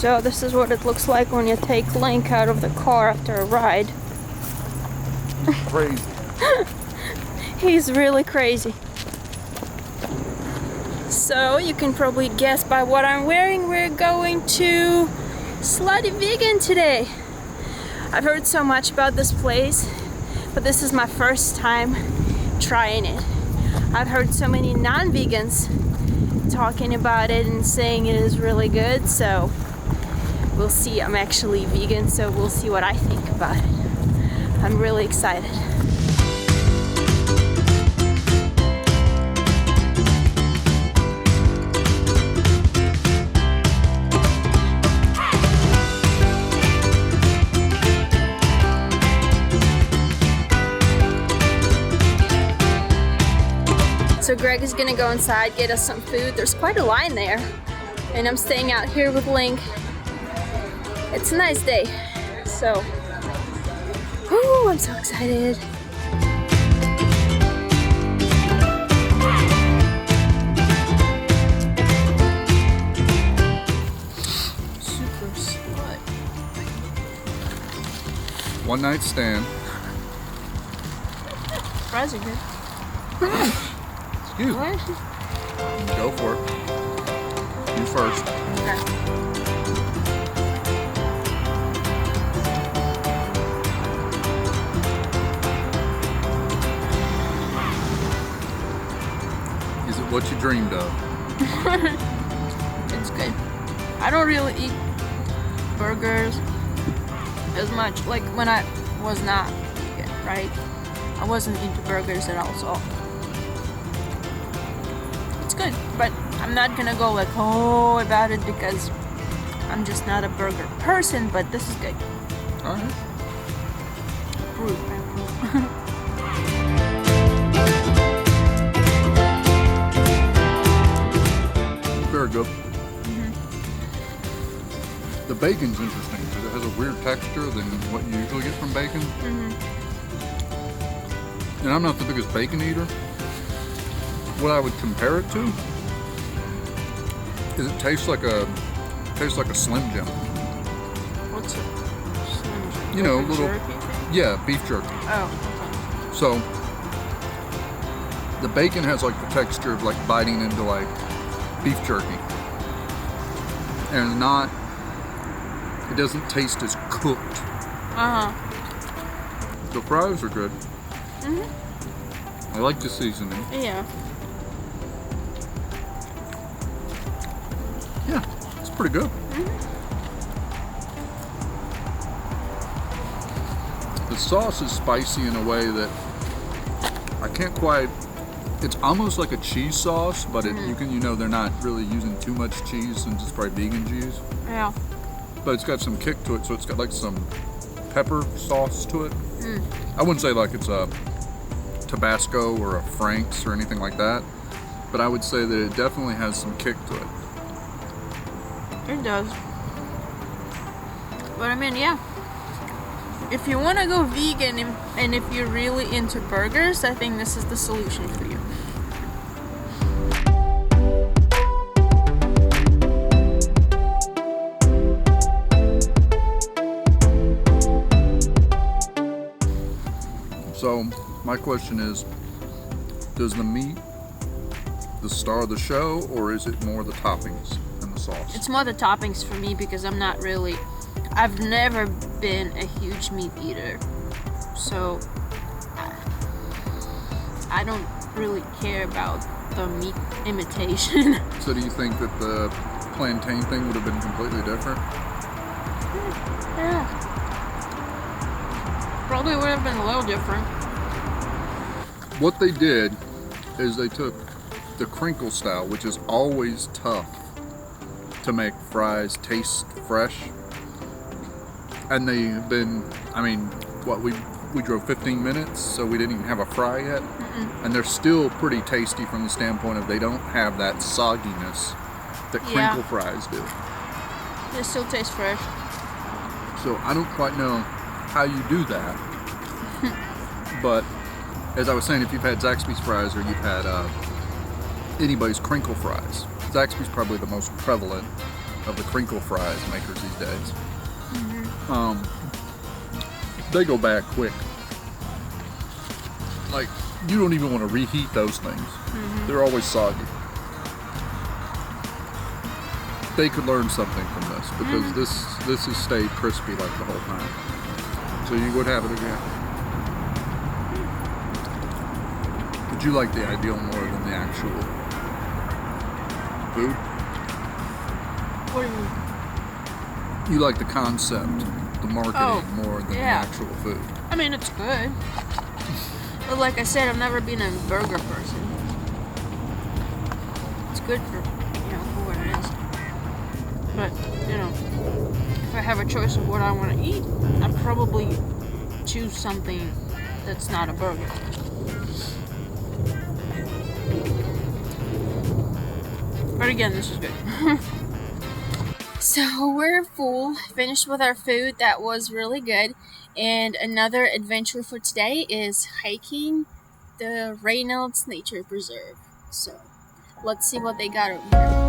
So this is what it looks like when you take Link out of the car after a ride. Crazy. He's really crazy. So you can probably guess by what I'm wearing, we're going to Slutty Vegan today. I've heard so much about this place, but this is my first time trying it. I've heard so many non-vegans talking about it and saying it is really good, so we'll see. I'm actually vegan, so we'll see what I think about it. I'm really excited. So Greg is gonna go inside, get us some food. There's quite a line there. And I'm staying out here with Link. It's a nice day. So, whoo, I'm so excited. Super slut. One night stand. Fries are good. Excuse me. What? Go for it. You first. Okay. Is it what you dreamed of? It's good. I don't really eat burgers as much. Like when I was not vegan, right? I wasn't into burgers at all, so it's good. But I'm not gonna go like, oh, about it because I'm just not a burger person, but this is good. All right. Approve. Very good. The bacon's interesting because it has a weird texture than what you usually get from bacon. And I'm not the biggest bacon eater. What I would compare it to is it tastes like a Slim Jim. What's it? Slim Jim? You know, Like a little jerky thing? yeah, beef jerky. Oh, So the bacon has like the texture of like biting into like beef jerky, and it doesn't taste as cooked. okay. The fries are good. I like the seasoning. Yeah. Yeah, it's pretty good. The sauce is spicy in a way that I can't quite. It's almost like a cheese sauce, but they're not really using too much cheese since it's probably vegan cheese. Yeah. But it's got some kick to it, so it's got like some pepper sauce to it. I wouldn't say like it's a Tabasco or a Frank's or anything like that, but I would say that it definitely has some kick to it. It does. But I mean, yeah. If you want to go vegan and if you're really into burgers, I think this is the solution for you. So my question is, does the meat the star of the show, or is it more the toppings and the sauce? It's more the toppings for me because I've never been a huge meat eater. So I don't really care about the meat imitation. So do you think that the plantain thing would have been completely different? Yeah. Probably would have been a little different. What they did is they took the crinkle style, which is always tough to make fries taste fresh. And they've been, we drove 15 minutes, so we didn't even have a fry yet. And they're still pretty tasty from the standpoint of they don't have that sogginess that crinkle fries do. They still taste fresh. So I don't quite know how you do that. But as I was saying, if you've had Zaxby's fries or you've had anybody's crinkle fries, Zaxby's probably the most prevalent. of the crinkle fries makers these days. They go bad quick. Like, you don't even want to reheat those things. They're always soggy. They could learn something from this, because this has stayed crispy like the whole time. So you would have it again. But you like the ideal more than the actual food? What do you mean? You like the concept, the marketing more than the actual food. I mean, it's good. But like I said, I've never been a burger person. It's good for, for what it is. But, if I have a choice of what I want to eat, I'd probably choose something that's not a burger. But again, this is good. So we're full, finished with our food. That was really good. And another adventure for today is hiking the Reynolds Nature Preserve. So let's see what they got over here.